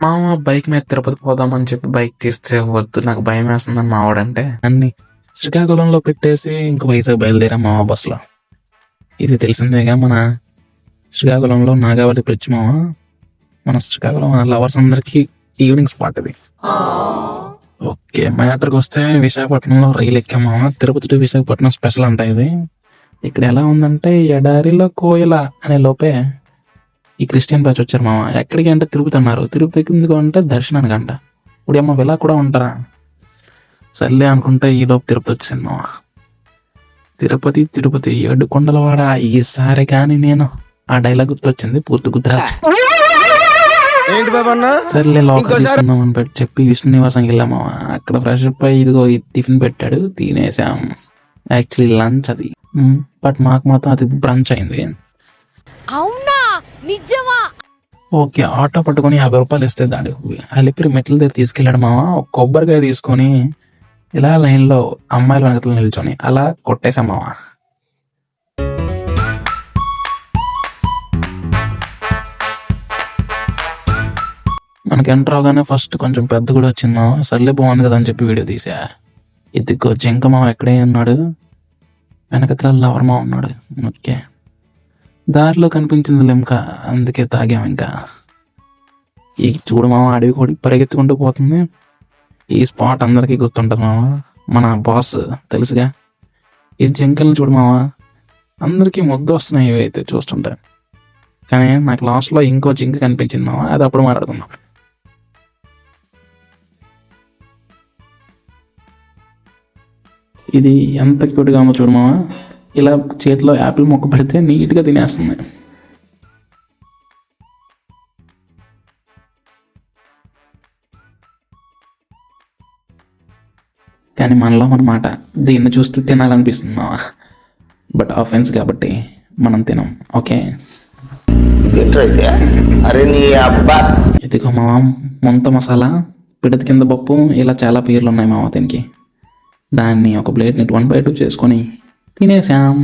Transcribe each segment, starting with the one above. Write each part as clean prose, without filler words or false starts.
మామ బైక్ మీద తిరుపతి పోదామని చెప్పి బైక్ తీస్తే వద్దు నాకు భయం వేస్తుందని మావాడంటే అన్ని శ్రీకాకుళంలో పెట్టేసి ఇంక వైజాగ్ బయలుదేరా మామ బస్సులో. ఇది తెలిసిందేగా మన శ్రీకాకుళంలో నాగావళి బ్రిడ్జ్ మామ. మన శ్రీకాకుళం లవర్స్ అందరికి ఈవినింగ్ స్పాట్ ఇది. ఓకే మ్యాటర్కి వస్తే విశాఖపట్నంలో రైలు ఎక్కాం మామ. తిరుపతి టు విశాఖపట్నం స్పెషల్ అంట ఇది. ఇక్కడ ఎలా ఉందంటే ఎడారిలో కోయల అనే లోపే ఈ క్రిస్టియన్ బ్యాచ్ వచ్చారు మామ. ఎక్కడికి అంటే తిరుపతి అన్నారు. తిరుపతి ఎందుకు అంటే దర్శనానికి అంట. ఇప్పుడు అమ్మ ఇలా కూడా ఉంటారా? సర్లే అనుకుంటే ఈ లోపు తిరుపతి వచ్చింది మామ. తిరుపతి తిరుపతి 7 కొండలవాడ ఈసారి కానీ నేను ఆ డైలాగ్ గుర్తొచ్చింది, పూర్తి గుర్తురాదు. సర్లే లోకల్ తీసుకుందాం అని చెప్పి విష్ణు నివాసంకి వెళ్ళాము. అక్కడ ఫ్రెష్ అప్ అయ్యి ఇదిగో ఈ టిఫిన్ పెట్టాడు, తినేసాం. యాక్చువల్లీ లంచ్ అది, బట్ మాకు మాత్రం అది బ్రంచ్ అయింది. అవునా నిజమా? ఓకే ఆటో పట్టుకొని 50 రూపాయలు ఇస్తే దాడి అలిపిరి మెట్ల దగ్గర తీసుకెళ్ళాడు మామ. ఒక కొబ్బరికాయ తీసుకొని ఇలా లైన్లో అమ్మాయిల వెనకలు నిల్చొని అలా కొట్టేశాం మామ. మనకి ఎంటర్ అవగానే ఫస్ట్ కొంచెం పెద్ద కూడా వచ్చింది మామ. సర్లే బాగుంది కదా అని చెప్పి వీడియో తీసా. ఇదిగో జింక మామ ఎక్కడే ఉన్నాడు, వెనకతల లవర్ మామ ఉన్నాడు. ఓకే దారిలో కనిపించింది లిమ్క, అందుకే తాగాం. ఇంకా ఈ చూడు మామ అడవి కూడా పరిగెత్తుకుంటూ పోతుంది. ఈ స్పాట్ అందరికీ గుర్తుంటుంది మామ, మన బాస్ తెలుసుగా. ఈ జింకల్ని చూడు మామ, అందరికీ ముద్దు వస్తున్నాయి ఇవైతే చూస్తుంటే. కానీ నాకు లాస్ట్లో ఇంకో జింక కనిపించింది మామ, అది అప్పుడు మాట్లాడుకుందాం. ఇది ఎంత క్యూట్గా ఉందో చూడు మామ. ఇలా చేతిలో యాపిల్ మొక్క పెడితే నీట్గా తినేస్తుంది. కానీ మనలో మన మాట దీన్ని చూస్తే తినాలనిపిస్తుంది మామ, బట్ ఆఫెన్స్ కాబట్టి మనం తినం. ఓకే ఇదిగో మామ ముంత మసాలా, పిడత కింద పప్పు, ఇలా చాలా పేర్లు ఉన్నాయి మామ దీనికి. దాన్ని ఒక ప్లేట్ని 1/2 చేసుకొని తినేసాం.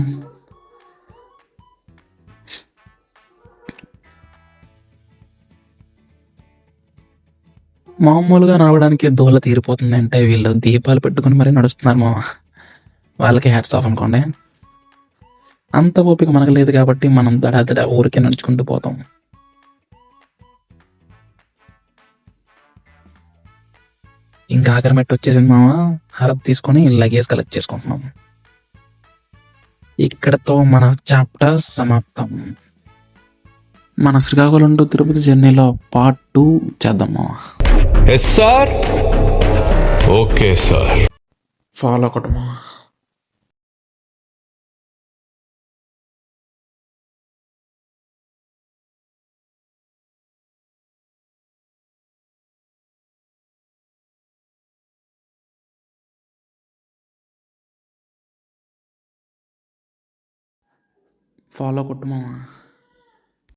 మామూలుగా నడవడానికి దూల తీరిపోతుంది అంటే వీళ్ళు దీపాలు పెట్టుకుని మరీ నడుస్తున్నారు మామ. వాళ్ళకి హ్యాట్స్ ఆఫ్ అనుకోండి. అంత ఓపిక మనకు లేదు కాబట్టి మనం దడాదడ ఊరికే నడుచుకుంటూ పోతాం. ఇంకా ఆఖరి మెట్టు వచ్చేసింది మామ. హారతి తీసుకొని లగేజ్ కలెక్ట్ చేసుకుంటున్నాం. ఇక్కడతో మన చాప్టర్ సమాప్తం. మన శ్రీకాకుళం టు తిరుపతి జర్నీలో పార్ట్ 2 చేద్దాము. ఓకే సార్, ఫాలో కొట్టమా. ఫాలో కొట్టు మామ.